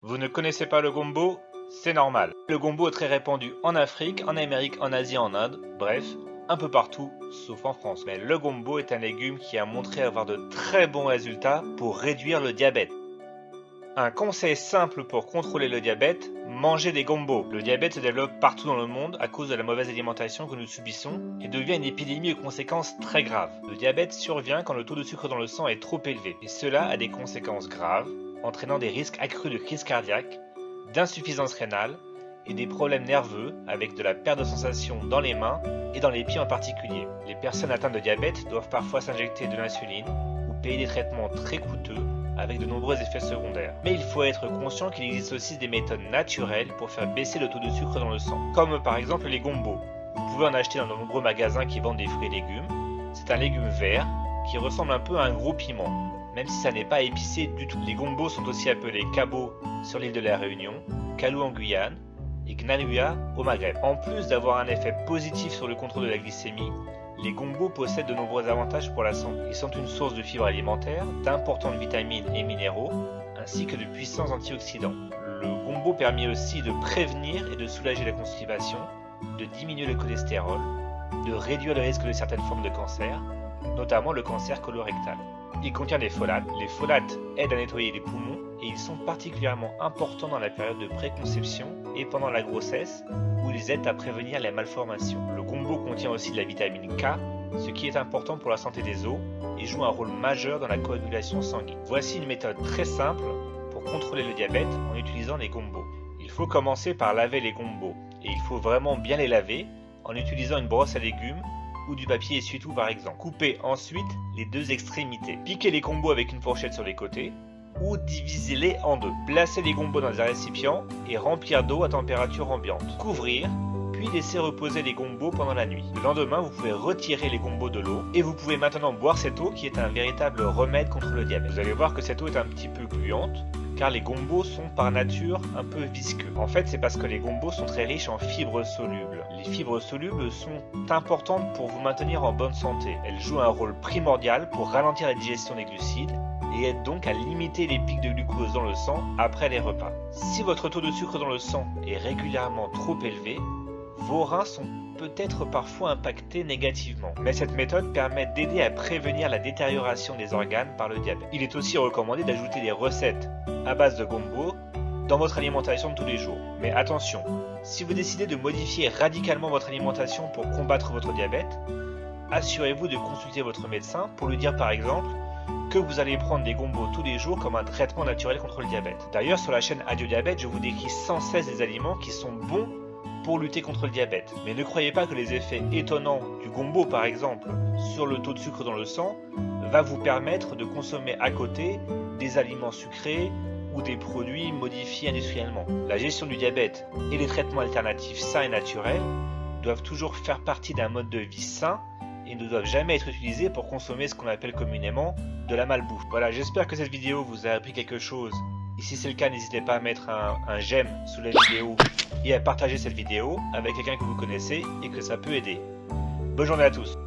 Vous ne connaissez pas le gombo? C'est normal. Le gombo est très répandu en Afrique, en Amérique, en Asie, en Inde, bref, un peu partout, sauf en France. Mais le gombo est un légume qui a montré avoir de très bons résultats pour réduire le diabète. Un conseil simple pour contrôler le diabète, mangez des gombos. Le diabète se développe partout dans le monde à cause de la mauvaise alimentation que nous subissons et devient une épidémie aux conséquences très graves. Le diabète survient quand le taux de sucre dans le sang est trop élevé et cela a des conséquences graves, entraînant des risques accrus de crise cardiaque, d'insuffisance rénale et des problèmes nerveux avec de la perte de sensation dans les mains et dans les pieds en particulier. Les personnes atteintes de diabète doivent parfois s'injecter de l'insuline ou payer des traitements très coûteux avec de nombreux effets secondaires. Mais il faut être conscient qu'il existe aussi des méthodes naturelles pour faire baisser le taux de sucre dans le sang, comme par exemple les gombos. Vous pouvez en acheter dans de nombreux magasins qui vendent des fruits et légumes. C'est un légume vert qui ressemble un peu à un gros piment, même si ça n'est pas épicé du tout. Les gombos sont aussi appelés cabot sur l'île de la Réunion, calou en Guyane et gnanouia au Maghreb. En plus d'avoir un effet positif sur le contrôle de la glycémie, les gombos possèdent de nombreux avantages pour la santé. Ils sont une source de fibres alimentaires, d'importantes vitamines et minéraux, ainsi que de puissants antioxydants. Le gombo permet aussi de prévenir et de soulager la constipation, de diminuer le cholestérol, de réduire le risque de certaines formes de cancer, notamment le cancer colorectal. Il contient des folates. Les folates aident à nettoyer les poumons et ils sont particulièrement importants dans la période de préconception et pendant la grossesse où ils aident à prévenir les malformations. Le gombo contient aussi de la vitamine K, ce qui est important pour la santé des os et joue un rôle majeur dans la coagulation sanguine. Voici une méthode très simple pour contrôler le diabète en utilisant les gombos. Il faut commencer par laver les gombos et il faut vraiment bien les laver en utilisant une brosse à légumes ou du papier essuie-tout par exemple. Coupez ensuite les deux extrémités. Piquez les gombos avec une fourchette sur les côtés ou divisez-les en deux. Placez les gombos dans un récipient et remplir d'eau à température ambiante. Couvrir, puis laisser reposer les gombos pendant la nuit. Le lendemain, vous pouvez retirer les gombos de l'eau et vous pouvez maintenant boire cette eau qui est un véritable remède contre le diabète. Vous allez voir que cette eau est un petit peu gluante car les gombos sont par nature un peu visqueux. En fait, c'est parce que les gombos sont très riches en fibres solubles. Les fibres solubles sont importantes pour vous maintenir en bonne santé. Elles jouent un rôle primordial pour ralentir la digestion des glucides et aident donc à limiter les pics de glucose dans le sang après les repas. Si votre taux de sucre dans le sang est régulièrement trop élevé, vos reins sont peut-être parfois impactés négativement. Mais cette méthode permet d'aider à prévenir la détérioration des organes par le diabète. Il est aussi recommandé d'ajouter des recettes à base de gombo dans votre alimentation de tous les jours. Mais attention, si vous décidez de modifier radicalement votre alimentation pour combattre votre diabète, assurez-vous de consulter votre médecin pour lui dire par exemple que vous allez prendre des gombos tous les jours comme un traitement naturel contre le diabète. D'ailleurs, sur la chaîne Adieu Diabète, je vous décris sans cesse des aliments qui sont bons pour lutter contre le diabète. Mais ne croyez pas que les effets étonnants du gombo par exemple sur le taux de sucre dans le sang va vous permettre de consommer à côté des aliments sucrés ou des produits modifiés industriellement. La gestion du diabète et les traitements alternatifs sains et naturels doivent toujours faire partie d'un mode de vie sain et ne doivent jamais être utilisés pour consommer ce qu'on appelle communément de la malbouffe. Voilà, j'espère que cette vidéo vous a appris quelque chose. Et si c'est le cas, n'hésitez pas à mettre un j'aime sous la vidéo et à partager cette vidéo avec quelqu'un que vous connaissez et que ça peut aider. Bonne journée à tous!